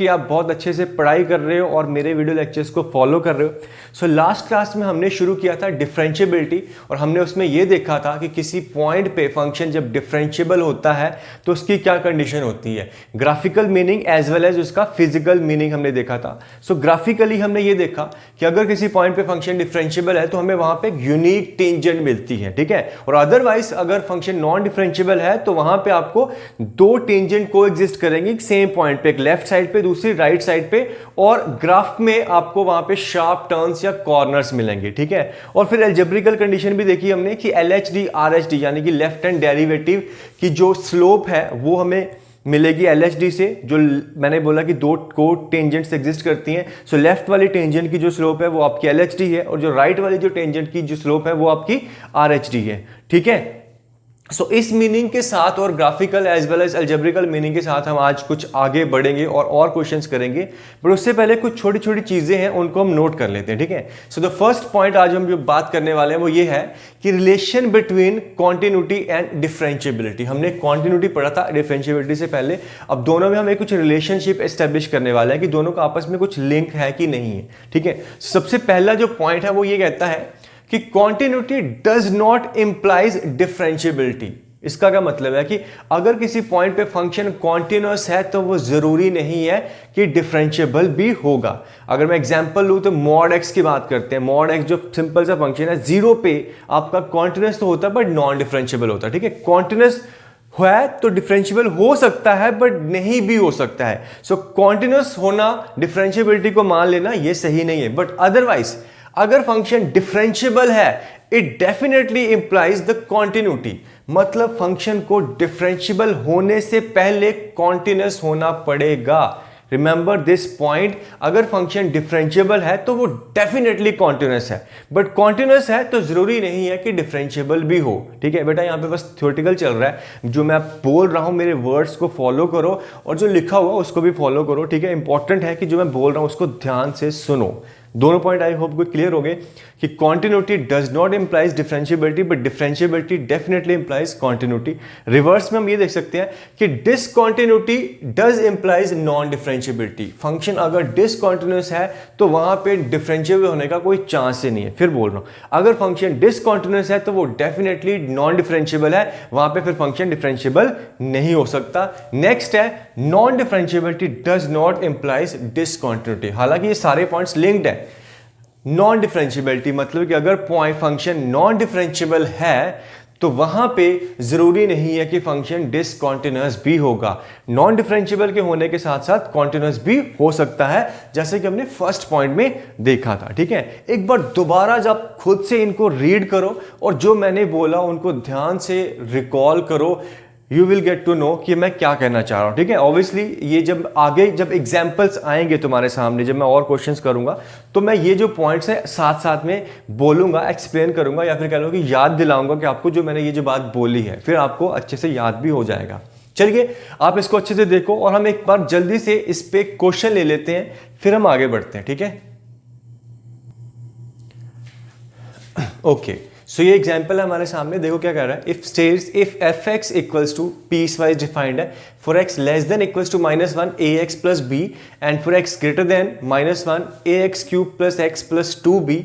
कि आप बहुत अच्छे से पढ़ाई कर रहे हो और मेरे वीडियो लेक्चर्स को फॉलो कर रहे हो। सो लास्ट क्लास में हमने शुरू किया था डिफरेंशिएबिलिटी, और हमने उसमें यह देखा था कि किसी पॉइंट पे फंक्शन जब डिफरेंशिएबल होता है तो उसकी क्या कंडीशन होती है, graphical meaning as well as उसका फिजिकल मीनिंग हमने देखा था। सो ग्राफिकली हमने ये देखा कि अगर किसी पॉइंट पे फंक्शन डिफरेंशिएबल है तो हमें वहां पे एक यूनिक टेंजेंट मिलती है, ठीक है। और अदरवाइज अगर फंक्शन नॉन डिफरेंशिएबल है तो वहां पे आपको दो टेंजेंट को एग्जिस्ट करेंगे सेम पॉइंट पे, एक लेफ्ट साइड पे दूसरी राइट साइड पे, और ग्राफ में आपको वहां पे शार्प टर्न्स या कॉर्नर्स मिलेंगे, ठीक है। और फिर अलजेब्रिकल कंडीशन भी देखी हमने कि LHD RHD यानी कि लेफ्ट हैंड डेरिवेटिव की जो स्लोप है वो हमें मिलेगी LHD से, जो मैंने बोला कि दो को टेंजेंट्स एग्जिस्ट करती हैं। सो लेफ्ट वाली टेंजेंट की जो स्लोप है वो आपकी LHD है, और जो राइट वाली जो टेंजेंट की जो स्लोप है वो आपकी RHD है, ठीक है। सो इस मीनिंग के साथ और graphical as well as algebraic meaning के साथ हम आज कुछ आगे बढ़ेंगे और क्वेश्चंस करेंगे, बट उससे पहले कुछ छोटी छोटी चीजें हैं उनको हम नोट कर लेते हैं, ठीक है। सो द फर्स्ट पॉइंट आज हम जो बात करने वाले हैं वो ये है कि relation between continuity and differentiability. हमने कॉन्टिन्यूटी पढ़ा था डिफरेंशिएबिलिटी से पहले, अब दोनों में हम एक कुछ रिलेशनशिप एस्टेब्लिश करने वाले हैं कि दोनों का आपस में कुछ लिंक है कि नहीं है, ठीक है। सबसे पहला जो पॉइंट है वो ये कहता है कि continuity does not implies differentiability. इसका क्या मतलब है कि अगर किसी पॉइंट पे फंक्शन कॉन्टिन्यूअस है तो वो जरूरी नहीं है कि डिफरेंशिएबल भी होगा। अगर मैं एग्जांपल लूं तो मॉड x की बात करते हैं। मॉड x जो सिंपल सा फंक्शन है, जीरो पे आपका कॉन्टिन्यूअस तो होता है बट नॉन डिफरेंशिएबल होता है, ठीक है। कॉन्टिन्यूअस है तो डिफरेंशिएबल हो सकता है बट नहीं भी हो सकता है। सो कॉन्टिन्यूअस होना डिफरेंशिएबिलिटी को मान लेना ये सही नहीं है, बट अदरवाइज अगर फंक्शन डिफरेंशिएबल है it definitely implies the continuity, मतलब फंक्शन को डिफरेंशिएबल होने से पहले कॉन्टिन्यूअस होना पड़ेगा। रिमेंबर दिस पॉइंट, अगर फंक्शन डिफरेंशिएबल है तो वो डेफिनेटली कॉन्टिन्यूअस है, बट कॉन्टिन्यूअस है तो जरूरी नहीं है कि डिफरेंशिएबल भी हो, ठीक है। बेटा यहाँ पे बस थ्योरेटिकल चल रहा है, जो मैं बोल रहा हूँ मेरे वर्ड्स को फॉलो करो और जो लिखा हुआ उसको भी फॉलो करो, ठीक है। इंपॉर्टेंट है कि जो मैं बोल रहा हूँ उसको ध्यान से सुनो। दोनों पॉइंट आई होप को क्लियर हो गए कि continuity does not implies differentiability but differentiability definitely implies continuity. Reverse में हम ये देख सकते हैं कि discontinuity does implies non differentiability. Function अगर डिसकॉन्टिन्यूअस है तो वहां पे डिफरेंशिएबल होने का कोई चांस ही नहीं है। फिर बोल रहा हूं, अगर फंक्शन डिसकॉन्टिन्यूअस है तो वो डेफिनेटली नॉन डिफरेंशिएबल है, वहां पे फिर फंक्शन डिफरेंशिएबल नहीं हो सकता। नेक्स्ट है non differentiability does not implies discontinuity. हालांकि ये सारे पॉइंट्स लिंक्ड है। नॉन डिफरेंशिएबिलिटी मतलब कि अगर पॉइंट फंक्शन नॉन डिफरेंशिएबल है तो वहां पे जरूरी नहीं है कि फंक्शन डिसकॉन्टिन्यूअस भी होगा। नॉन डिफरेंशिएबल के होने के साथ साथ कॉन्टिन्यूअस भी हो सकता है, जैसे कि हमने फर्स्ट पॉइंट में देखा था, ठीक है। एक बार दोबारा जब खुद से इनको रीड करो और जो मैंने बोला उनको ध्यान से रिकॉल करो, you will get to know कि मैं क्या कहना चाह रहा हूं, ठीक है। ऑब्वियसली ये जब आगे जब एग्जाम्पल्स आएंगे तुम्हारे सामने, जब मैं और क्वेश्चंस करूंगा तो मैं ये जो पॉइंट्स हैं साथ साथ में बोलूंगा, एक्सप्लेन करूंगा, या फिर कह लो कि याद दिलाऊंगा कि आपको जो मैंने ये जो बात बोली है, फिर आपको अच्छे से याद भी हो जाएगा। चलिए आप इसको अच्छे से देखो और हम एक बार जल्दी से इस पे क्वेश्चन ले लेते हैं, फिर हम आगे बढ़ते हैं, ठीक है। ओके, सो ये एग्जाम्पल है हमारे सामने, देखो क्या कह रहा है। If states if fx equals to piecewise defined है for x less than equals to -1 ax plus b and for x greater than -1 ax cube plus x plus 2b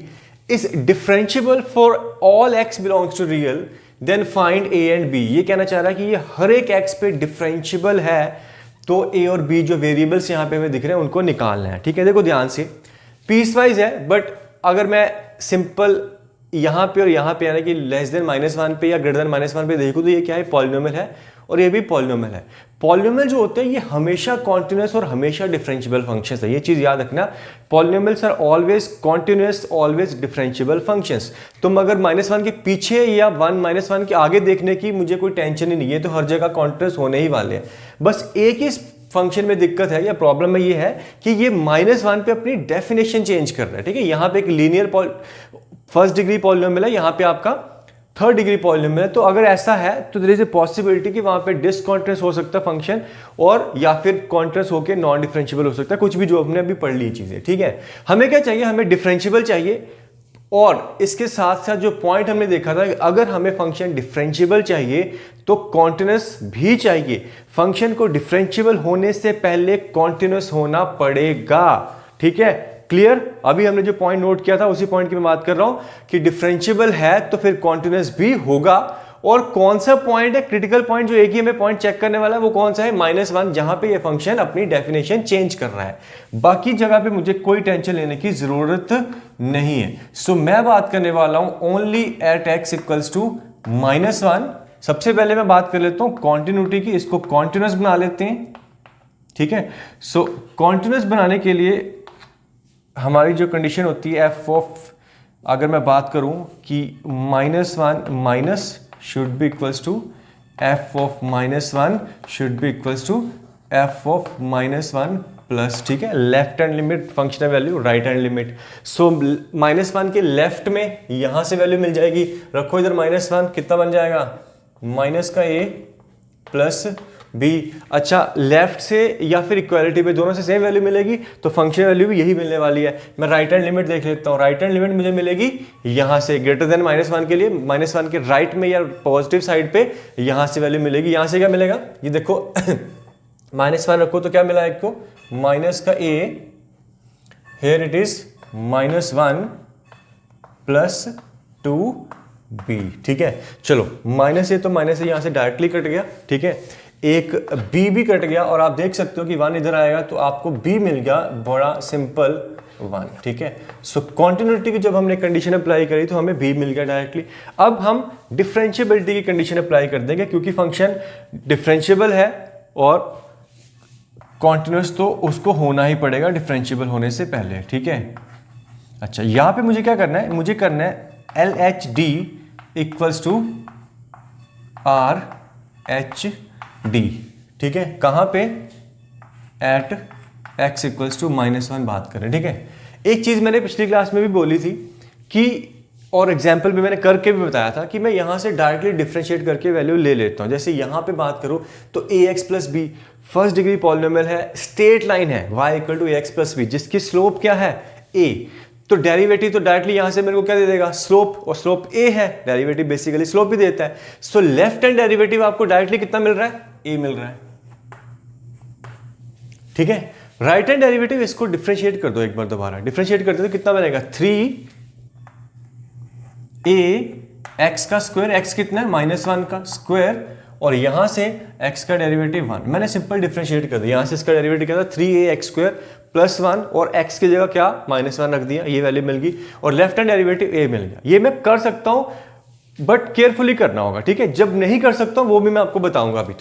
is differentiable for all x belongs to real, then find a and b। ये कहना चाह रहा है कि ये हर एक x पे differentiable है तो a और b जो वेरिएबल्स यहाँ पे हमें दिख रहे हैं उनको निकालना है, ठीक है। देखो ध्यान से, पीस वाइज है, बट अगर मैं सिंपल यहाँ पे और यहाँ पे यानी कि लेस देन -1 पे या ग्रेटर देन -1 पे देखो तो ये क्या है, पॉलिनोमियल है और ये भी पॉलिनोमियल है। पॉलिनोमियल जो होते हैं ये हमेशा कॉन्टिन्यूअस और हमेशा डिफरेंशिएबल फंक्शंस है, ये चीज याद रखना। Polynomials are always continuous, always differentiable functions. तुम अगर -1 के पीछे या 1 के आगे देखने की मुझे कोई टेंशन ही नहीं है, तो हर जगह कॉन्टिन्यूअस होने ही वाले हैं। बस एक ही फंक्शन में दिक्कत है या प्रॉब्लम में ये है कि ये -1 पे अपनी डेफिनेशन चेंज कर रहा है, ठीक है। यहाँ पे एक लीनियर फर्स्ट डिग्री पॉलिनोमियल है, यहाँ पे आपका थर्ड डिग्री पॉलिनोमियल है। तो अगर ऐसा है तो देयर इज ए पॉसिबिलिटी कि वहां पे डिसकॉन्टिन्यूअस हो सकता है फंक्शन, और या फिर कॉन्टिन्यूअस होकर नॉन डिफरेंशिएबल हो सकता है, कुछ भी जो हमने अभी पढ़ ली चीजें, ठीक है। हमें क्या चाहिए, हमें डिफरेंशिएबल चाहिए और इसके साथ साथ जो पॉइंट हमने देखा था, अगर हमें फंक्शन डिफरेंशिएबल चाहिए तो कॉन्टिन्यूस भी चाहिए। फंक्शन को डिफरेंशिएबल होने से पहले कॉन्टिन्यूस होना पड़ेगा, ठीक है, क्लियर। अभी हमने जो पॉइंट नोट किया था उसी पॉइंट की मैं बात कर रहा हूं कि डिफरेंशिएबल है तो फिर कॉन्टिन्यूस भी होगा। और कौन सा पॉइंट है क्रिटिकल पॉइंट, जो एक ही हमें पॉइंट चेक करने वाला है, वो कौन सा है, -1, जहां पे ये फंक्शन अपनी डेफिनेशन चेंज कर रहा है। बाकी जगह पे मुझे कोई टेंशन लेने की जरूरत नहीं है। सो मैं बात करने वाला हूं only at x equals to -1। सबसे पहले मैं बात कर लेता हूं कॉन्टिन्यूटी की, इसको कॉन्टिन्यूस बना लेते हैं, ठीक है। सो कॉन्टिन्यूस बनाने के लिए हमारी जो कंडीशन होती है f ऑफ, अगर मैं बात करूं कि -1 minus should be equals to f of -1 should be equals to f of -1 plus, ठीक है, left hand limit functional value right hand limit. So -1 के लेफ्ट में यहां से वैल्यू मिल जाएगी, रखो इधर -1, कितना बन जाएगा, माइनस का a प्लस b। अच्छा, लेफ्ट से या फिर इक्वालिटी पे दोनों से सेम वैल्यू मिलेगी तो फंक्शन वैल्यू भी यही मिलने वाली है। मैं राइट हैंड लिमिट देख लेता हूँ, राइट हैंड लिमिट मुझे मिलेगी यहां से ग्रेटर देन -1 के लिए, -1 के राइट में या पॉजिटिव साइड पे यहां से वैल्यू मिलेगी। यहां से क्या मिलेगा, ये देखो -1 रखो तो क्या मिला एक को, माइनस का a, here it is -1 plus 2b, ठीक है। चलो माइनस ए तो माइनस ए यहां से डायरेक्टली कट गया, ठीक है, एक b भी कट गया और आप देख सकते हो कि 1 इधर आएगा तो आपको b मिल गया, बड़ा सिंपल 1, ठीक है। सो कॉन्टिन्यूटी की जब हमने कंडीशन अप्लाई करी तो हमें b मिल गया डायरेक्टली। अब हम डिफरेंशिएबिलिटी की कंडीशन अप्लाई कर देंगे, क्योंकि फंक्शन डिफरेंशिएबल है और कॉन्टिन्यूस तो उसको होना ही पड़ेगा डिफरेंशिएबल होने से पहले, ठीक है। अच्छा, यहां पे मुझे क्या करना है, मुझे करना है LHD इक्वल्स टू RHD, ठीक है, कहां पे, एट x इक्वल्स टू -1 बात करें, ठीक है। एक चीज मैंने पिछली क्लास में भी बोली थी कि, और एग्जाम्पल भी मैंने करके भी बताया था कि मैं यहां से डायरेक्टली डिफरेंशिएट करके वैल्यू ले लेता हूं। जैसे यहां पे बात करूं तो ax plus b first degree polynomial है, स्ट्रेट लाइन है y equal to ax plus b, जिसकी स्लोप क्या है, a। तो डेरिवेटिव तो डायरेक्टली यहां से मेरे को क्या दे देगा, स्लोप, और स्लोप a है, डेरिवेटिव बेसिकली स्लोप भी देता है। सो लेफ्ट हैंड डेरिवेटिव आपको डायरेक्टली कितना मिल रहा है, a मिल रहा है, ठीक है। राइट हैंड डेरिवेटिव इसको डिफरेंशिएट कर दो एक बार, दोबारा डिफरेंशिएट करते तो कितना बनेगा, 3a x का स्क्वायर, x कितना है, -1 का स्क्वायर, और यहां से x का डेरिवेटिव 1। मैंने सिंपल डिफरेंशिएट कर दिया, यहां से इसका डेरिवेटिव क्या था, 3ax स्क्वायर प्लस 1, और x की जगह क्या, -1 रख दिया, ये वैल्यू मिल गई, और लेफ्ट हैंड डेरिवेटिव a मिल गया। ये मैं कर सकता हूं बट केयरफुली करना होगा, ठीक है। जब नहीं कर सकता हूं वो भी मैं आपको बताऊंगा, अभी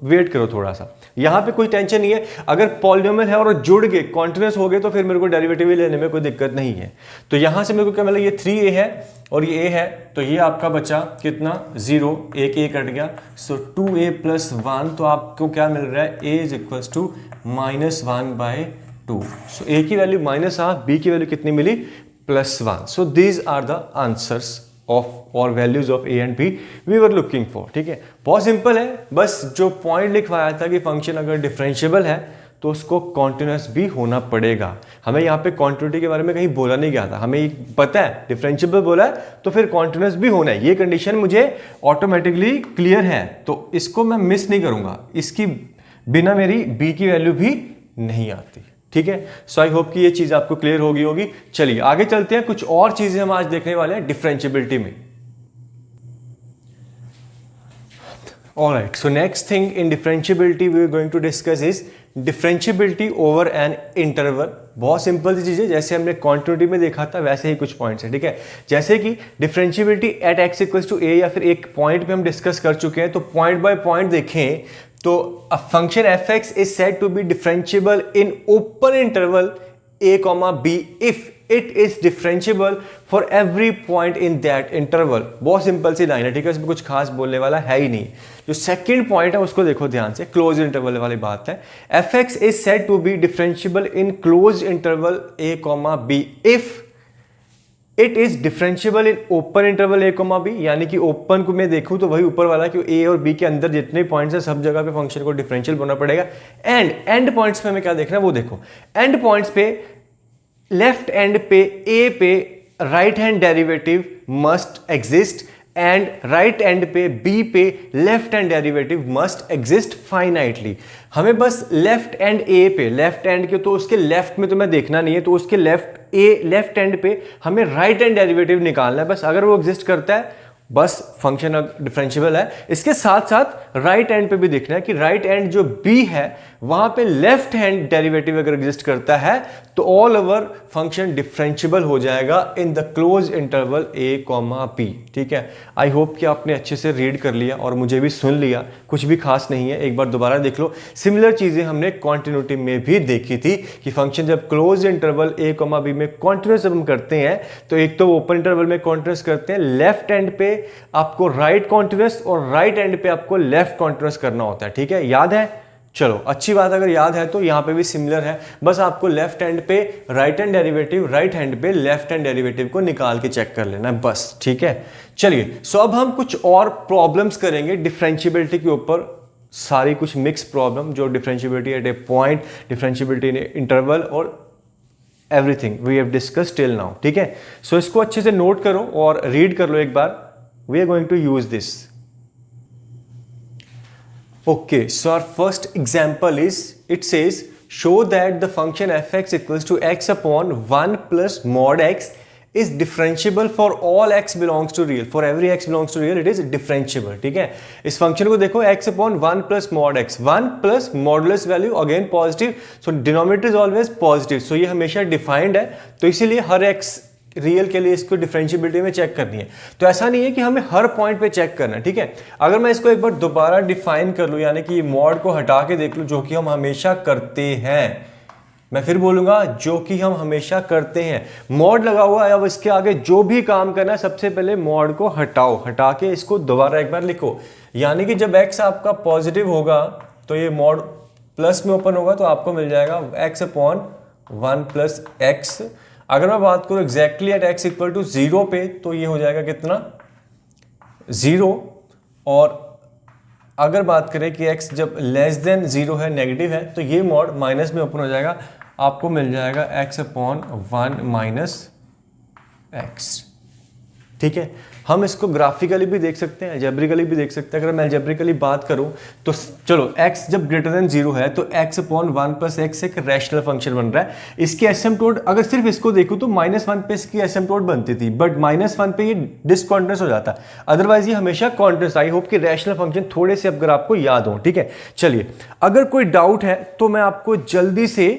वेट करो थोड़ा सा। यहां पे कोई टेंशन नहीं है, अगर पॉलिनोमियल है और जुड़ गए, कॉन्टिन्यूस हो गए, तो फिर मेरे को डेरिवेटिव लेने में कोई दिक्कत नहीं है। तो यहां से मेरे को क्या मिला, ये 3a है और ये a है, तो ये आपका बचा कितना, 0, एक a कट गया, सो 2a प्लस 1, तो आपको क्या मिल रहा है, a is equals to -1/2। So a की वैल्यू -1, b की वैल्यू कितनी मिली, +1। So these are the answers of और values of a and b we were looking for, ठीक है। बहुत सिंपल है, बस जो पॉइंट लिखवाया था कि फंक्शन अगर डिफरेंशिएबल है तो उसको कॉन्टिन्यूस भी होना पड़ेगा। हमें यहाँ पे कॉन्टिन्यूटी के बारे में कहीं बोला नहीं गया था, हमें पता है डिफरेंशिएबल बोला है तो फिर कॉन्टिन्यूस भी होना है, ये कंडीशन मुझे ऑटोमेटिकली क्लियर है, तो इसको मैं मिस नहीं करूंगा, इसकी बिना मेरी b की वैल्यू भी नहीं आती, ठीक है। सो आई होप कि ये चीज आपको क्लियर होगी होगी। चलिए आगे चलते हैं, कुछ और चीजें हम आज देखने वाले हैं डिफरेंशिएबिलिटी में। Alright, so next thing in differentiability we are going to discuss is differentiability over an interval. बहुत सिंपल सी चीज है, जैसे हमने कॉन्टिन्यूटी में देखा था वैसे ही कुछ पॉइंट्स है, ठीक है। जैसे कि differentiability at x equals to a, या फिर एक पॉइंट पे हम डिस्कस कर चुके हैं, तो पॉइंट बाय पॉइंट देखें तो a function fx is said to be differentiable in open interval a comma b if it is differentiable for every point in that interval। बहुत सिंपल सी लाइन है, ठीक है, इसमें कुछ खास बोलने वाला है ही नहीं। जो सेकंड पॉइंट है उसको देखो ध्यान से, क्लोज इंटरवल वाली बात है। fx is said to be differentiable in closed interval a comma b if it is differentiable in open interval a comma b, यानी कि ओपन को मैं देखूं तो वही ऊपर वाला कि a और b के अंदर जितने पॉइंट्स हैं सब जगह पे फंक्शन को डिफरेंशियल होना पड़ेगा। एंड पॉइंट्स पे हमें क्या देखना है वो देखो, एंड पॉइंट्स पे लेफ्ट एंड पे a पे right hand derivative must exist and right and पे बी पे left hand derivative must exist finitely. हमें बस लेफ्ट एंड ए पे, लेफ्ट एंड के तो उसके लेफ्ट में तुम्हें देखना नहीं है, तो उसके लेफ्ट एंड पे हमें राइट हैंड डेरिवेटिव निकालना है बस। अगर वो एग्जिस्ट करता है बस फंक्शन डिफरेंशिएबल है। इसके साथ साथ राइट एंड पे भी देखना है कि राइट एंड जो बी है वहां पे लेफ्ट हैंड डेरिवेटिव अगर एग्जिस्ट करता है तो ऑल ओवर फंक्शन डिफरेंशिएबल हो जाएगा in the close interval a comma b। ठीक है, आई होप कि आपने अच्छे से रीड कर लिया और मुझे भी सुन लिया, कुछ भी खास नहीं है, एक बार दोबारा देख लो। सिमिलर चीजें हमने कॉन्टिन्यूटी में भी देखी थी कि फंक्शन जब close interval a comma b में कॉन्टिन्यूस जब हम करते हैं तो एक तो ओपन इंटरवल में कॉन्टिन्यूस करते हैं, लेफ्ट एंड पे आपको राइट कॉन्टिन्यूस और राइट एंड पे आपको लेफ्ट कॉन्टिन्यूस करना होता है। ठीक है, याद है? चलो अच्छी बात, अगर याद है तो यहां पे भी सिमिलर है, बस आपको लेफ्ट हैंड पे right hand derivative, right hand पे लेफ्ट हैंड डेरिवेटिव को निकाल के चेक कर लेना है बस। ठीक है, चलिए सो अब हम कुछ और प्रॉब्लम्स करेंगे डिफरेंशिएबिलिटी के ऊपर, सारी कुछ मिक्स प्रॉब्लम जो differentiability at a point, differentiability in interval और everything we have discussed till now. ठीक है, सो इसको अच्छे से नोट करो और रीड कर लो एक बार। We are going to use this. Okay, so our first example is, it says, show that the function fx equals to x upon 1 plus mod x is differentiable for all x belongs to real. For every x belongs to real, it is differentiable. ठीक है, इस function को देखो x upon 1 plus mod x, 1 plus modulus value again positive, so denominator is always positive, so ये हमेशा defined है, तो इसीलिए हर x रियल के लिए इसको डिफरेंशिएबिलिटी में चेक करनी है। तो ऐसा नहीं है कि हमें हर पॉइंट पे चेक करना है। ठीक है, अगर मैं इसको एक बार दोबारा डिफाइन कर लूं, यानी कि ये मॉड को हटा के देख लूं, जो कि हम हमेशा करते हैं, मैं फिर बोलूंगा जो कि हम हमेशा करते हैं, मॉड लगा हुआ है, अब इसके आगे जो भी काम करना है सबसे पहले मॉड को हटाओ, हटा के इसको दोबारा एक बार लिखो। यानी कि जब x आपका पॉजिटिव होगा तो ये मॉड प्लस में ओपन होगा, तो आपको मिल जाएगा x अपॉन 1 प्लस एक्स। अगर मैं बात करूं exactly at x equal to 0 पे, तो ये हो जाएगा कितना, 0। और अगर बात करें कि x जब लेस देन 0 है, नेगेटिव है, तो ये मॉड माइनस में ओपन हो जाएगा, आपको मिल जाएगा x अपॉन 1 माइनस एक्स। ठीक है, हम इसको ग्राफिकली भी देख सकते हैं, अलजेब्रिकली भी देख सकते हैं। अगर मैं अलजेब्रिकली बात करूं तो चलो x जब ग्रेटर देन 0 है तो x अपॉन 1 प्लस एक्स एक रैशनल फंक्शन बन रहा है। इसकी एसिम्पटोट अगर सिर्फ इसको देखूं तो -1 पे इसकी एसिम्पटोट बनती थी, बट -1 पे ये डिसकॉन्टिन्यूअस हो जाता, अदरवाइज ये हमेशा कॉन्टिन्यूअस। आई होप कि रैशनल फंक्शन थोड़े से अगर आपको याद हो। ठीक है, चलिए अगर कोई डाउट है तो मैं आपको जल्दी से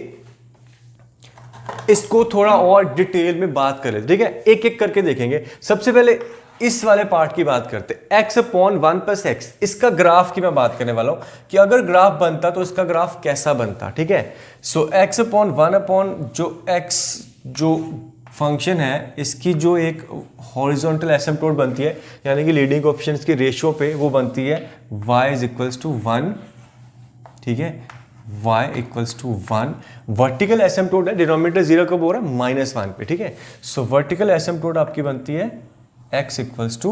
इसको थोड़ा और डिटेल में बात करें। ठीक है, एक एक करके देखेंगे। सबसे पहले इस वाले पार्ट की बात करते हैं, x अपॉन 1 प्लस एक्स, इसका ग्राफ की मैं बात करने वाला हूं कि अगर ग्राफ बनता तो इसका ग्राफ कैसा बनता। ठीक है, सो x अपॉन 1 अपॉन जो x जो फंक्शन है, इसकी जो एक हॉरिजॉन्टल एसिम्पटोट बनती है, यानी कि लीडिंग कोएफिशिएंट्स की रेशियो पे वो बनती है y इज इक्वल्स टू 1। ठीक है, y इक्वल्स टू 1। वर्टिकल एसिम्पटोट है, डिनोमिनेटर 0 कब हो रहा है, -1 पे। ठीक है, सो वर्टिकल एसिम्पटोट आपकी बनती है x इक्वल्स टू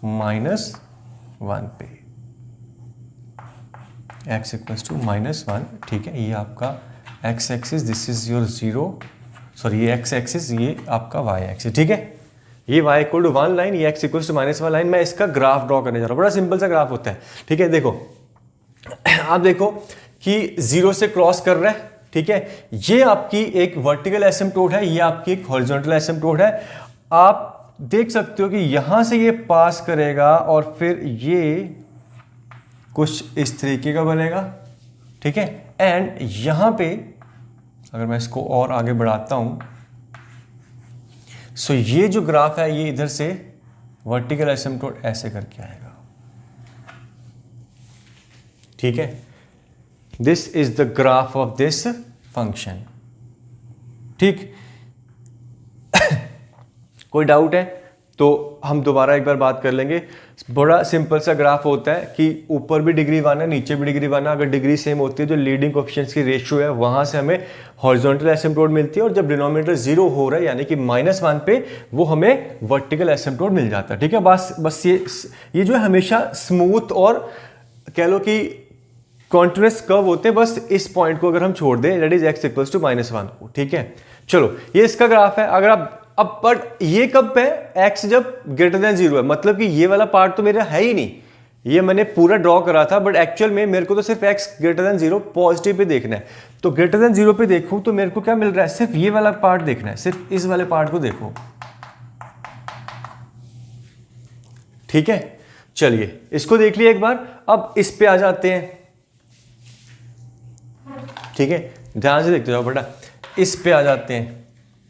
-1 पे, x इक्वल्स टू -1। ठीक है, ये आपका x axis, this is your 0, sorry ये x एक्सिस, ये आपका y एक्सिस। ठीक है, ये y इक्वल टू 1 लाइन, ये x इक्वल्स टू -1 लाइन। मैं इसका ग्राफ ड्रॉ करने जा रहा हूँ, बड़ा सिंपल सा ग्राफ होता है। ठीक है, देखो आप देखो कि 0 से क्रॉस कर रहा है। ठीक है, ये आपकी एक वर्टिकल एसिम्पटोट है, ये आपकी एक हॉरिजॉन्टल एसिम्पटोट है। आप देख सकते हो कि यहां से ये पास करेगा और फिर ये कुछ इस तरीके का बनेगा। ठीक है, एंड यहां पे अगर मैं इसको और आगे बढ़ाता हूं, सो ये जो ग्राफ है ये इधर से वर्टिकल एसिम्पटोट ऐसे करके आएगा। ठीक है, this is the graph of this function. ठीक, कोई डाउट है तो हम दोबारा एक बार बात कर लेंगे। बड़ा सिंपल सा ग्राफ होता है कि ऊपर भी डिग्री 1 है, नीचे भी डिग्री 1 है। अगर डिग्री सेम होती है, जो लीडिंग कोएफिशिएंट्स की रेशियो है, वहां से हमें हॉरिजॉन्टल एसिम्पटोट मिलती है, और जब डिनोमिनेटर 0 हो रहा है यानी कि -1 पे, वो हमें वर्टिकल एसिम्पटोट मिल जाता है। ठीक है, बस ये जो है हमेशा स्मूथ और कह लो कि कॉन्टिन्यूअस कर्व होते हैं। बस इस पॉइंट को अगर हम छोड़ दें, that is x equals to -1 को। ठीक है, चलो ये इसका ग्राफ है। अगर आप अब बट ये कब पे है, x जब ग्रेटर देन 0 है, मतलब कि ये वाला पार्ट तो मेरा है ही नहीं, ये मैंने पूरा ड्रॉ करा था, बट एक्चुअल में मेरे को तो सिर्फ x greater then 0 positive pay देखना है। तो ग्रेटर देन 0 पे देखूं तो मेरे को क्या मिल रहा है, सिर्फ ये वाला पार्ट देखना है, सिर्फ इस वाले पार्ट को देखो, ठीक है। चलिए इसको देख लिया एक बार, अब इस पे आ जाते हैं, ठीक है, ध्यान से देखते जाओ बेटा, इस पे आ जाते हैं,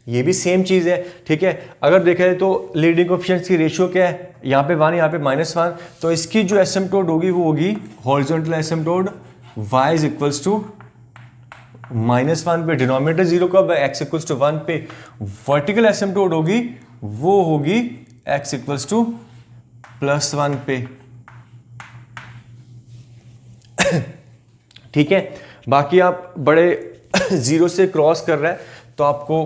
ये भी सेम चीज है, ठीक है। अगर देखा जाए तो लीडिंग कोएफिशिएंट्स की रेशियो क्या है, यहाँ पे 1, यहाँ पे -1, तो इसकी जो एसिम्पटोट होगी वो होगी horizontal asymptote y is equals to -1 पे, डिनोमिनेटर 0 कब है, x इक्वल्स टू 1 पे, वर्टिकल एसिम्पटोट होगी वो होगी x इक्वल्स टू +1 पे, ठीक है। बाकी आप बड़े 0 से क्रॉस कर रहे हैं तो आपको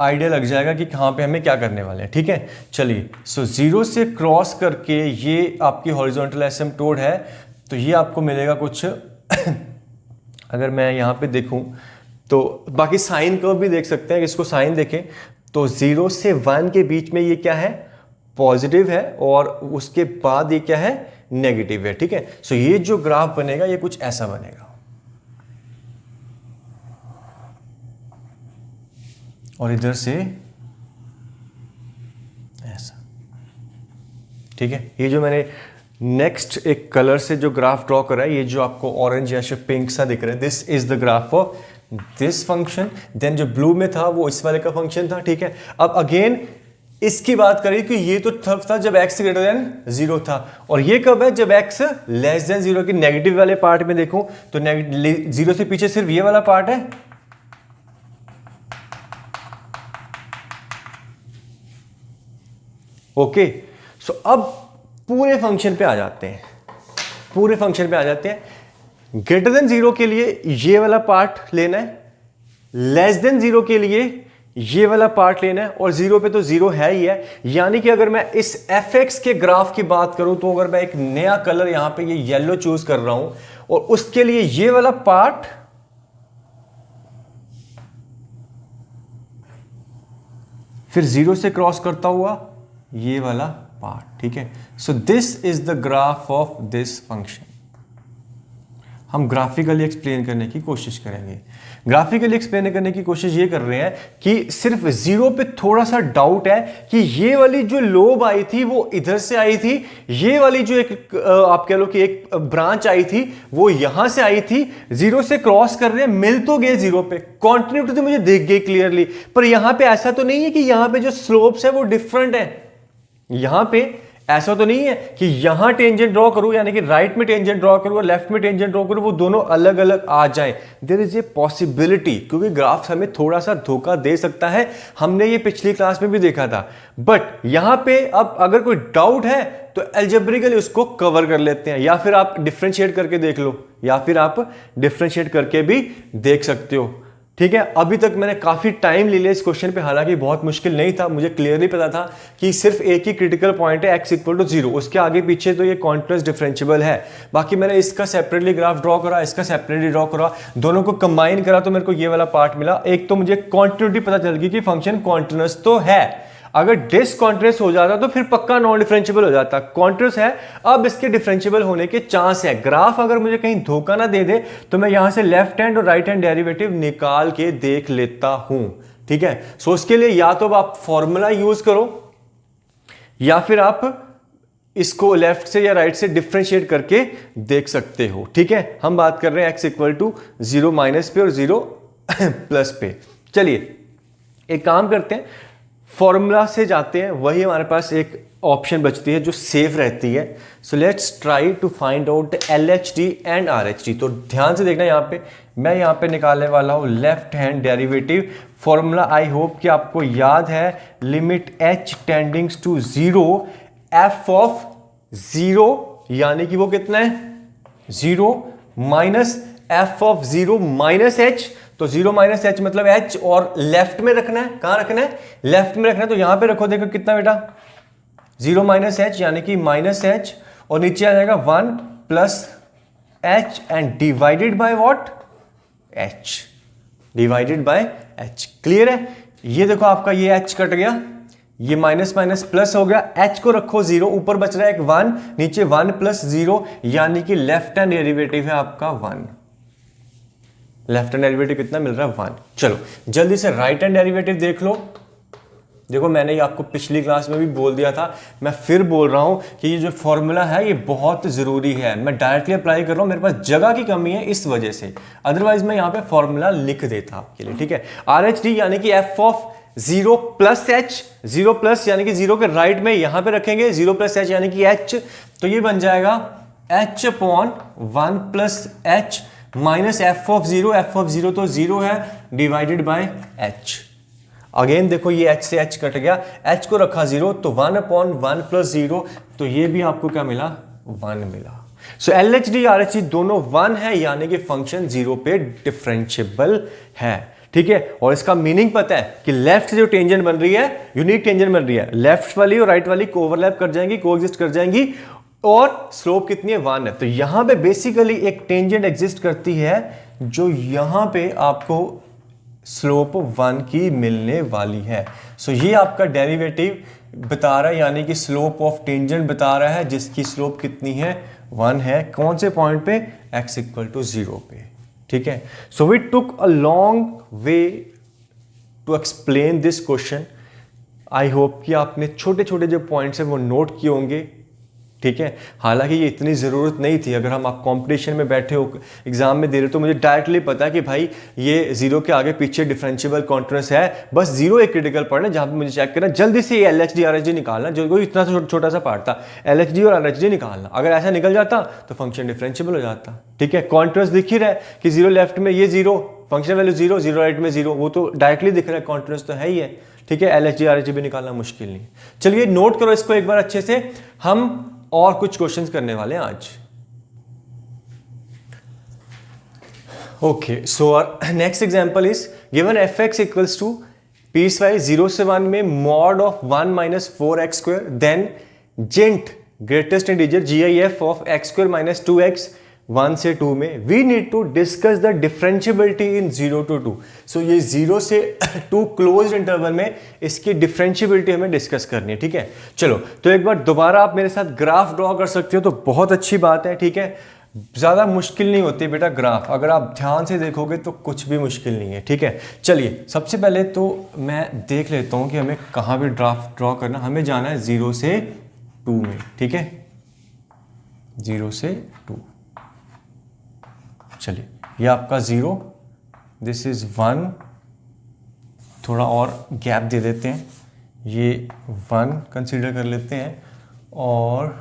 आइडिया लग जाएगा कि कहाँ पे हमें क्या करने वाले हैं, ठीक है। चलिए, सो 0 से क्रॉस करके ये आपकी हॉरिजॉन्टल एसिम्पटोट है, तो ये आपको मिलेगा कुछ अगर मैं यहाँ पे देखूँ तो बाकी साइन कर्व भी देख सकते हैं, इसको साइन देखें तो 0 से 1 के बीच में ये क्या है, पॉजिटिव है, और उसके बाद ये क्या है, नेगेटिव है, ठीक है। सो ये जो ग्राफ बनेगा ये कुछ ऐसा बनेगा, और इधर से ऐसा, ठीक है। ये जो मैंने नेक्स्ट एक कलर से जो ग्राफ ड्रॉ करा है, ये जो आपको ऑरेंज या पिंक सा दिख रहा है, this is the graph of this function. Then जो ब्लू में था वो इस वाले का फंक्शन था, ठीक है। अब अगेन इसकी बात करें कि ये तो तब था जब x ग्रेटर देन 0 था, और ये कब है, जब x लेस देन 0 के नेगेटिव वाले पार्ट में देखूं तो 0 से पीछे सिर्फ ये वाला पार्ट है, ओके। सो अब पूरे फंक्शन पे आ जाते हैं, पूरे फंक्शन पे आ जाते हैं। ग्रेटर देन 0 के लिए ये वाला पार्ट लेना है, लेस देन 0 के लिए ये वाला पार्ट लेना है, और 0 पे तो 0 है ही है। यानी कि अगर मैं इस fx के ग्राफ की बात करूं तो अगर मैं एक नया कलर यहां पे ये येलो चूज कर रहा हूं, और उसके लिए ये वाला पार्ट फिर 0 से क्रॉस करता हुआ ये वाला पार्ट, ठीक है। So this is the graph of this function. हम ग्राफिकली एक्सप्लेन करने की कोशिश करेंगे। ग्राफिकली एक्सप्लेन करने की कोशिश ये कर रहे हैं कि सिर्फ 0 पे थोड़ा सा डाउट है कि ये वाली जो लोब आई थी वो इधर से आई थी, ये वाली जो एक आप कह लो कि एक ब्रांच आई थी वो यहां से आई थी। 0 से क्रॉस कर रहे हैं, मिल तो गए 0 पे, कॉन्टिन्यूटी तो मुझे दिख गई क्लियरली, पर यहां पे ऐसा तो नहीं है कि यहां पे जो स्लोप्स है वो डिफरेंट है। यहां पे ऐसा तो नहीं है कि यहां टेंजेंट ड्रॉ करूं, यानी कि राइट में टेंजेंट ड्रॉ करूं और लेफ्ट में टेंजेंट ड्रॉ करूं, वो दोनों अलग अलग आ जाएं। देयर इज ए पॉसिबिलिटी, क्योंकि ग्राफ हमें थोड़ा सा धोखा दे सकता है, हमने ये पिछली क्लास में भी देखा था। बट यहां पे अब अगर कोई डाउट है तो एल्जेब्रिकली उसको कवर कर लेते हैं, या फिर आप डिफरेंशिएट करके देख लो, या फिर आप डिफरेंशिएट करके भी देख सकते हो, ठीक है। अभी तक मैंने काफी टाइम ले लिया इस क्वेश्चन पे, हालांकि बहुत मुश्किल नहीं था, मुझे क्लियरली पता था कि सिर्फ एक ही क्रिटिकल पॉइंट है x इक्वल टू 0, उसके आगे पीछे तो ये कॉन्टिन्यूअस डिफरेंशिएबल है। बाकी मैंने इसका सेपरेटली ग्राफ ड्रॉ करा, इसका सेपरेटली ड्रॉ करा, दोनों को कंबाइन करा तो मेरे को ये वाला पार्ट मिला। एक तो मुझे कॉन्टिन्यूटी पता चल गई कि फंक्शन कॉन्टिन्यूअस तो है, अगर डिसकॉन्टिन्यूअस हो जाता तो फिर पक्का नॉन डिफरेंशिएबल हो जाता। कॉन्टिन्यूअस है, अब इसके डिफरेंशिएबल होने के चांस है। ग्राफ अगर मुझे कहीं धोखा ना दे दे तो मैं यहां से लेफ्ट हैंड और राइट हैंड डेरिवेटिव निकाल के देख लेता हूं, ठीक है। सो उसके लिए या तो आप फॉर्मूला यूज करो, या फिर आप इसको लेफ्ट से या राइट से डिफरेंशिएट करके देख सकते हो, ठीक है। हम बात कर रहे हैं x इक्वल टू 0 माइनस पे और 0 प्लस पे। चलिए एक काम करते हैं, फॉर्मूला से जाते हैं, वही हमारे पास एक ऑप्शन बचती है जो सेफ रहती है। So let's try to find out LHD and RHD। तो ध्यान से देखना, यहाँ पे मैं यहाँ पे निकालने वाला हूँ left hand derivative. Formula I hope कि आपको याद है, limit h tending to 0 f of 0, यानी कि वो कितना है 0 minus f of 0 minus h। तो 0 माइनस h मतलब h, और लेफ्ट में रखना है, कहां रखना है, लेफ्ट में रखना है। तो यहां पे रखो, देखो कितना बेटा 0 माइनस h यानी कि माइनस h, और नीचे आ जाएगा 1 plus h and divided by what, h, divided by h। Clear है, ये देखो आपका ये h कट गया, ये माइनस माइनस प्लस हो गया, h को रखो 0, ऊपर बच रहा है एक 1, नीचे 1 प्लस 0, यानी कि लेफ्ट हैंड डेरिवेटिव है आपका 1। लेफ्ट हैंड डेरिवेटिव कितना मिल रहा है 1। चलो जल्दी से राइट हैंड डेरिवेटिव देख लो। देखो मैंने ये आपको पिछली क्लास में भी बोल दिया था, मैं फिर बोल रहा हूं कि ये जो फॉर्मूला है ये बहुत जरूरी है। मैं डायरेक्टली अप्लाई कर रहा हूं, मेरे पास जगह की कमी है इस वजह से, अदरवाइज मैं यहां पे फॉर्मूला लिख देता आपके लिए, ठीक है। RHD यानी कि f of 0 plus h, 0 plus यानी कि 0 के राइट में यहां पे रखेंगे, 0 प्लस h यानी कि h, तो ये बन जाएगा h upon 1 plus h minus f of 0 तो 0 है, डिवाइडेड बाय h। अगेन देखो ये h से h कट गया, h को रखा 0 तो 1 अपॉन 1 प्लस 0, तो ये भी आपको क्या मिला 1 मिला। सो LHD RHD दोनों 1 है, यानी कि फंक्शन 0 पे डिफरेंशिएबल है, ठीक है। और इसका मीनिंग पता है कि लेफ्ट से जो टेंजेंट बन रही है, यूनिक टेंजेंट बन रही है, लेफ्ट वाली और राइट वाली को ओवरलैप कर जाएंगी, कोएग्जिस्ट कर जाएंगी, और स्लोप कितनी है 1 है। तो यहां पे बेसिकली एक टेंजेंट एग्जिस्ट करती है जो यहां पे आपको स्लोप 1 की मिलने वाली है। सो ये आपका डेरिवेटिव बता रहा है, यानी कि स्लोप ऑफ टेंजेंट बता रहा है, जिसकी स्लोप कितनी है 1 है। कौन से पॉइंट पे, x इक्वल टू 0 पे, ठीक है। So we took a long way to explain this question. I hope कि आपने छोटे छोटे जो पॉइंट्स हैं वो नोट किए होंगे, ठीक है। हालांकि ये इतनी ज़रूरत नहीं थी, अगर हम आप कंपटीशन में बैठे हो, एग्जाम में दे रहे हो, तो मुझे डायरेक्टली पता है कि भाई ये 0 के आगे पीछे डिफरेंशिएबल कॉन्टिन्यूअस है, बस 0 एक क्रिटिकल पॉइंट है जहां पे मुझे चेक करना, जल्दी से ये LHD RHD निकालना, जो कोई इतना छोटा सा पार्ट था, LHD और RHD निकालना। अगर ऐसा निकल जाता तो फंक्शन डिफरेंशिएबल हो जाता, ठीक है। कॉन्टिन्यूअस दिख ही रहा है कि 0 लेफ्ट में ये 0, फंक्शन वैल्यू 0, 0 राइट में 0, वो तो डायरेक्टली दिख रहा है, कॉन्टिन्यूअस तो है ही है, ठीक है। LHD RHD भी निकालना मुश्किल नहीं। चलिए नोट करो इसको एक बार अच्छे से, हम और कुछ क्वेश्चंस करने वाले हैं आज। Okay, so next example is given fx equals to piecewise 0 से 1 में mod of 1 minus 4x square, then जेंट greatest integer GIF of x square minus 2x 1 से 2 में। We need to discuss the differentiability in 0 to 2। So ये 0 से 2 close interval में इसकी differentiability हमें डिस्कस करनी है, ठीक है। चलो तो एक बार दोबारा आप मेरे साथ ग्राफ ड्रॉ कर सकते हो तो बहुत अच्छी बात है, ठीक है। ज़्यादा मुश्किल नहीं होती बेटा ग्राफ, अगर आप ध्यान से देखोगे तो कुछ भी मुश्किल नहीं है, ठीक है। चलिए सबसे पहले तो मैं देख लेता हूँ कि हमें कहाँ पे ड्राफ्ट ड्रॉ करना। हमें जाना है 0 से 2 में, ठीक है, 0 से 2। चलिए ये आपका 0, दिस इज 1, थोड़ा और गैप दे देते हैं, ये 1 कंसीडर कर लेते हैं, और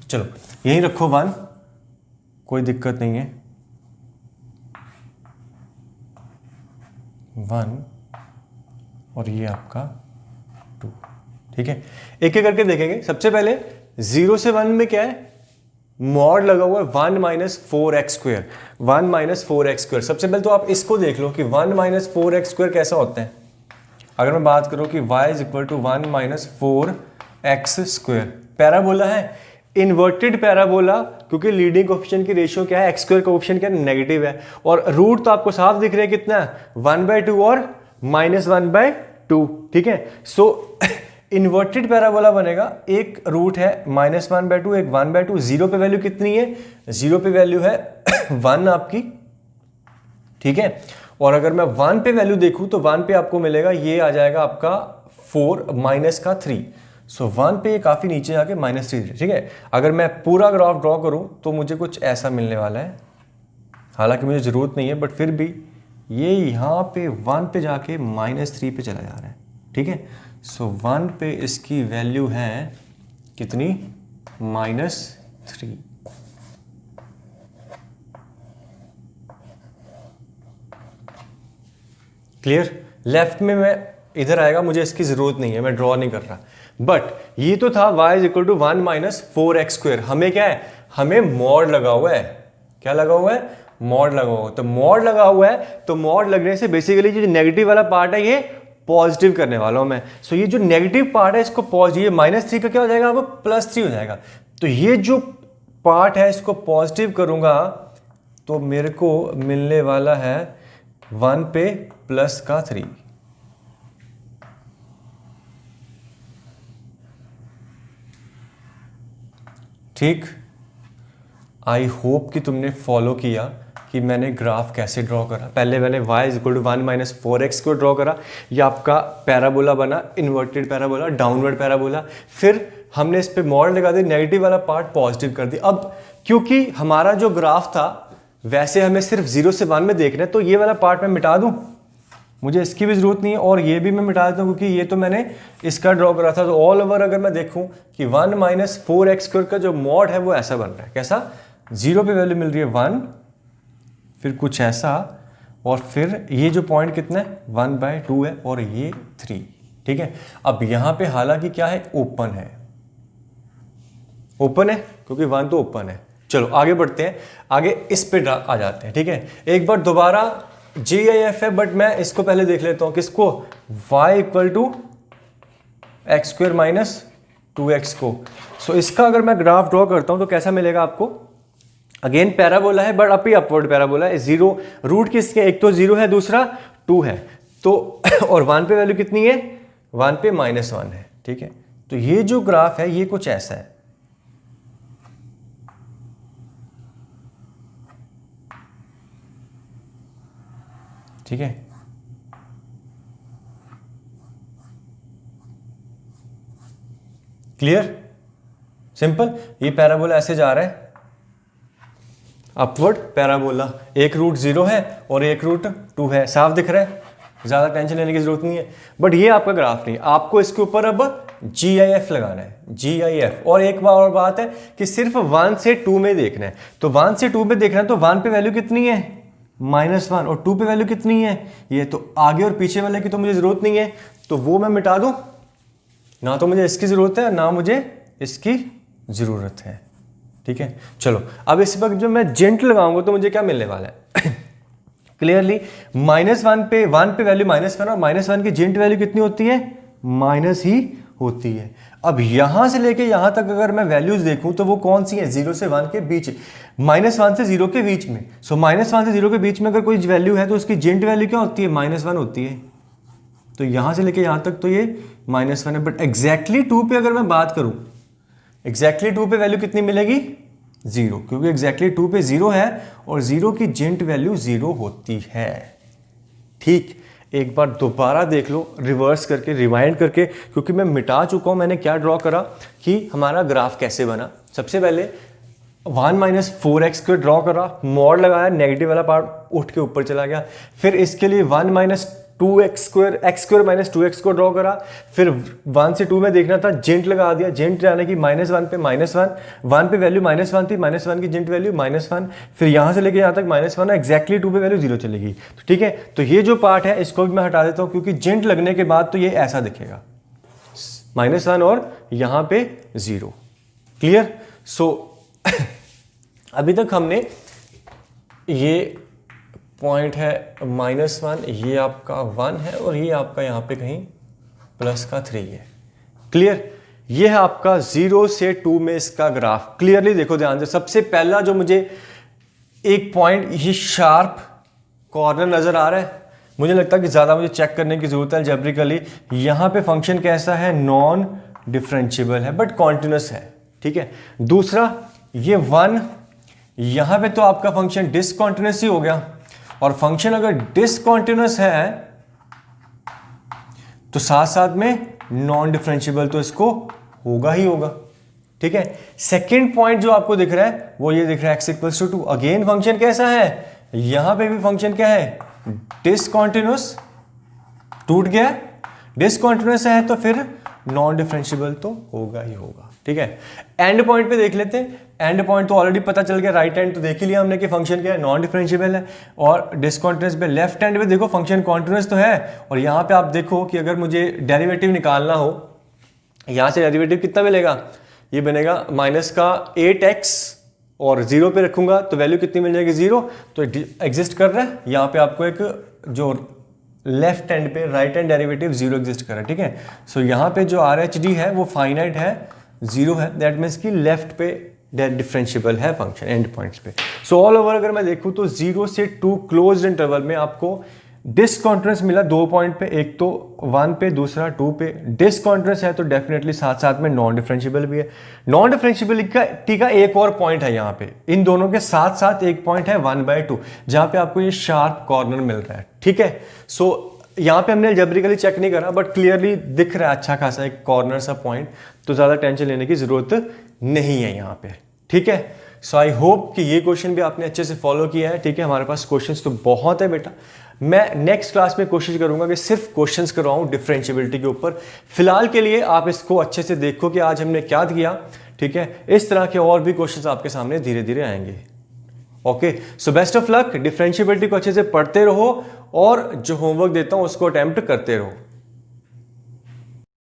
चलो यहीं रखो 1, कोई दिक्कत नहीं है, 1 और ये आपका 2, ठीक है। एक एक करके देखेंगे। सबसे पहले 0 से 1 में क्या है, मॉड लगा हुआ है 1 minus 4x square, 1 minus 4x square. सबसे पहले तो आप इसको देख लो कि 1 माइनस 4x स्क्वायर कैसा होता है। अगर मैं बात करूं कि y is equal to 1 minus 4x square, parabola है, इन्वर्टेड पैराबोला, क्योंकि लीडिंग कोएफिशिएंट की रेशियो क्या है, x स्क्वायर कोएफिशिएंट क्या है, नेगेटिव है, और रूट तो आपको साफ दिख रहा है कितना है, 1/2 और -1/2, ठीक है। सो इन्वर्टेड पैराबोला बनेगा, एक रूट है -1/2, एक 1/2, 0 पे वैल्यू कितनी है, 0 पे वैल्यू है 1 आपकी, ठीक है। और अगर मैं 1 पे वैल्यू देखूं तो 1 पे आपको मिलेगा, ये आ जाएगा आपका 4 माइनस का 3, सो 1 पे काफी नीचे जाके -3, ठीक है। अगर मैं पूरा ग्राफ ड्रॉ करूं तो मुझे कुछ ऐसा मिलने वाला है, हालांकि मुझे जरूरत नहीं है, बट फिर भी ये यहाँ पे 1 पे जाके -3 पे चला जा रहा है, ठीक है। सो 1 पे इसकी वैल्यू है कितनी, -3। क्लियर। लेफ्ट में मैं इधर आएगा, मुझे इसकी जरूरत नहीं है, मैं ड्रॉ नहीं कर रहा, बट ये तो था y is equal to 1 minus 4x square. हमें क्या है, हमें मॉड लगा हुआ है, क्या लगा हुआ है, मॉड लगा हुआ है। तो मॉड लगा हुआ है, तो मॉड लगने से बेसिकली जो नेगेटिव वाला पार्ट है ये पॉजिटिव करने वाला हूं मैं। सो ये जो नेगेटिव पार्ट है इसको पॉजिटिव, -3 का क्या हो जाएगा, अब +3 हो जाएगा। तो ये जो पार्ट है इसको पॉजिटिव करूंगा तो मेरे को मिलने वाला है 1 पे +3। ठीक, आई होप कि तुमने फॉलो किया कि मैंने ग्राफ कैसे ड्रॉ करा। पहले मैंने y = 1 - 4x को ड्रॉ करा, ये आपका पैराबोला बना, इन्वर्टेड पैराबोला, डाउनवर्ड पैराबोला। फिर हमने इस पे मॉड लगा दी, नेगेटिव वाला पार्ट पॉजिटिव कर दी। अब क्योंकि हमारा जो ग्राफ था वैसे हमें सिर्फ 0 से 1 में देखना है, तो ये वाला पार्ट मैं मिटा दूं, मुझे इसकी भी जरूरत नहीं है, और ये भी मैं मिटा देता हूँ क्योंकि ये तो मैंने इसका ड्रॉ करा था। तो ऑल ओवर अगर मैं देखूं कि 1 - 4x² का जो मॉड है वो ऐसा बन रहा है। कैसा? 0 पे वैल्यू मिल रही है 1, फिर कुछ ऐसा, और फिर ये जो पॉइंट कितना है 1/2 है, और ये 3। ठीक है, अब यहां पे हालांकि क्या है, ओपन है, ओपन है क्योंकि 1 तो ओपन है। चलो आगे बढ़ते हैं, आगे इस पे आ जाते हैं। ठीक है, एक बार दोबारा GIF है, बट मैं इसको पहले देख लेता हूं, किसको, y = x² - 2x को। सो इसका अगर मैं ग्राफ ड्रॉ करता हूं तो कैसा मिलेगा आपको? अगेन पैराबोला है, बट अपवर्ड पैराबोला है। 0 रूट किसके, एक तो 0 है, दूसरा 2 है, तो और 1 पे वैल्यू कितनी है, 1 पे -1 है। ठीक है, तो ये जो ग्राफ है ये कुछ ऐसा है। ठीक है, क्लियर, सिंपल। ये पैराबोला ऐसे जा रहा है, अपवर्ड पैराबोला, एक रूट 0 है और एक रूट 2 है, साफ दिख रहा है, ज़्यादा टेंशन लेने की जरूरत नहीं है। बट ये आपका ग्राफ नहीं, आपको इसके ऊपर अब GIF लगाना है, GIF। और एक बार और बात है कि सिर्फ 1 से 2 में देखना है, तो 1 से 2 में देखना है, तो 1 पे वैल्यू कितनी है, -1, और 2 पे वैल्यू कितनी है, ये। तो आगे और पीछे वाले की तो मुझे जरूरत नहीं है, तो वो मैं मिटा दूं, ना तो मुझे इसकी जरूरत है ना मुझे इसकी जरूरत है। ठीक है, चलो अब इस वक्त जो मैं जेंट लगाऊंगा तो मुझे क्या मिलने वाला है क्लियरली -1 पे वैल्यू -1, और -1 की जेंट वैल्यू कितनी होती है, माइनस ही होती है। अब यहां से लेके यहां तक अगर मैं वैल्यूज देखूं तो वो कौन सी है, 0 से 1 के बीच, -1 से 0 के बीच में। सो -1 से 0 के बीच में अगर कोई वैल्यू है तो उसकी जेंट वैल्यू क्या होती है, -1 होती है। तो यहां से लेके यहां तक तो ये -1 है, बट एग्जैक्टली 2 पे अगर मैं बात करूं, एग्जैक्टली 2 पे वैल्यू कितनी मिलेगी, 0, क्योंकि एग्जैक्टली 2 पे 0 है और 0 की जेंट वैल्यू 0 होती है। ठीक, एक बार दोबारा देख लो, रिवर्स करके, रिवाइंड करके, क्योंकि मैं मिटा चुका हूं मैंने क्या ड्रॉ करा कि हमारा ग्राफ कैसे बना। सबसे पहले 1 - 4x को ड्रॉ करा, मॉड लगाया, नेगेटिव वाला पार्ट उठ के ऊपर चला गया। फिर इसके लिए 1 - 2x² - 2x को ड्रॉ करा, फिर 1 से 2 में देखना था, जेंट लगा दिया, जेंट जाने की -1 पे -1, 1 पे वैल्यू -1 थी, -1 की जेंट वैल्यू -1, फिर यहां से लेके यहां तक -1 है, एग्जैक्टली 2 पे वैल्यू 0 चलेगी। तो ठीक है, तो ये जो पार्ट है इसको भी मैं हटा देता हूं, क्योंकि जेंट लगने के बाद तो ये ऐसा दिखेगा, -1 और यहां पे 0। क्लियर? सो अभी तक हमने ये पॉइंट है -1, ये आपका 1 है, और ये आपका यहां पे कहीं +3 है। क्लियर? ये है आपका 0 से 2 में इसका ग्राफ। क्लियरली देखो ध्यान से, सबसे पहला जो मुझे एक पॉइंट, ये शार्प कॉर्नर नजर आ रहा है, मुझे लगता है कि ज्यादा मुझे चेक करने की जरूरत है अलजेब्रिकली। यहां पे फंक्शन कैसा है, नॉन डिफरेंशिएबल है बट कॉन्टिन्यूस है। ठीक है, दूसरा ये 1, यहां पे तो आपका फंक्शन डिसकॉन्टिन्यूस ही हो गया, और फंक्शन अगर डिसकॉन्टिन्यूस है तो साथ साथ में नॉन डिफरेंशिएबल तो इसको होगा ही होगा। ठीक है, सेकंड पॉइंट जो आपको दिख रहा है वो ये दिख रहा है x = 2। अगेन फंक्शन कैसा है, यहां पे भी फंक्शन क्या है, डिसकॉन्टिन्यूस, टूट गया, डिसकॉन्टिन्यूस है तो फिर नॉन डिफरेंशिएबल तो होगा ही होगा। ठीक है, एंड पॉइंट पे देख लेते हैं। एंड पॉइंट तो ऑलरेडी पता चल गया, राइट हैंड तो देख ही लिया हमने कि फंक्शन क्या है, नॉन डिफरेंशिएबल है, और डिसकॉन्टिन्यूस पे लेफ्ट हैंड पे देखो फंक्शन कॉन्टिन्यूस तो है, और यहां पे आप देखो कि अगर मुझे डेरिवेटिव निकालना हो, यहां से डेरिवेटिव कितना मिलेगा, ये बनेगा -8x, और 0 पे रखूंगा तो वैल्यू कितनी मिल जाएगी, 0, तो एग्जिस्ट कर रहा है। यहां पे आपको एक जो लेफ्ट हैंड पे राइट हैंड डेरिवेटिव 0 एग्जिस्ट कर रहा है। ठीक है, सो यहां पे जो RHD है वो फाइनाइट है, 0 है, दैट मीन्स कि लेफ्ट पे डिफरेंशिएबल है फंक्शन एंड पॉइंट्स पे। सो ऑल ओवर अगर मैं देखूं तो 0 से 2 क्लोज्ड इंटरवल में आपको डिसकॉन्टिन्यूस मिला 2 पॉइंट पे, एक तो 1 पे दूसरा 2 पे। डिसकॉन्टिन्यूस है तो डेफिनेटली साथ साथ में नॉन डिफरेंशिएबल भी है। नॉन डिफरेंशिएबिलिटी का एक और पॉइंट है यहाँ पे, इन दोनों के साथ साथ एक पॉइंट है 1/2 जहाँ पे आपको ये शार्प कॉर्नर मिल रहा है, ठीक है। सो यहाँ पे हमने अलजेब्रिकली चेक नहीं करा बट क्लियरली दिख रहा है अच्छा खासा एक कॉर्नर सा पॉइंट, तो ज़्यादा टेंशन लेने की ज़रूरत नहीं है यहाँ पे, ठीक है। सो आई होप कि ये क्वेश्चन भी आपने अच्छे से फॉलो किया है, ठीक है। हमारे पास क्वेश्चंस तो बहुत है बेटा, मैं नेक्स्ट क्लास में कोशिश करूंगा कि सिर्फ क्वेश्चंस करवाऊं डिफरेंशिएबिलिटी के ऊपर। फिलहाल के लिए आप इसको अच्छे से देखो कि आज हमने क्या किया, ठीक है। इस तरह के और भी क्वेश्चंस आपके सामने धीरे धीरे आएंगे। Okay, so best of luck, differentiability को अच्छे से पढ़ते रहो और जो होमवर्क देता हूं उसको अटेम्प्ट करते रहो।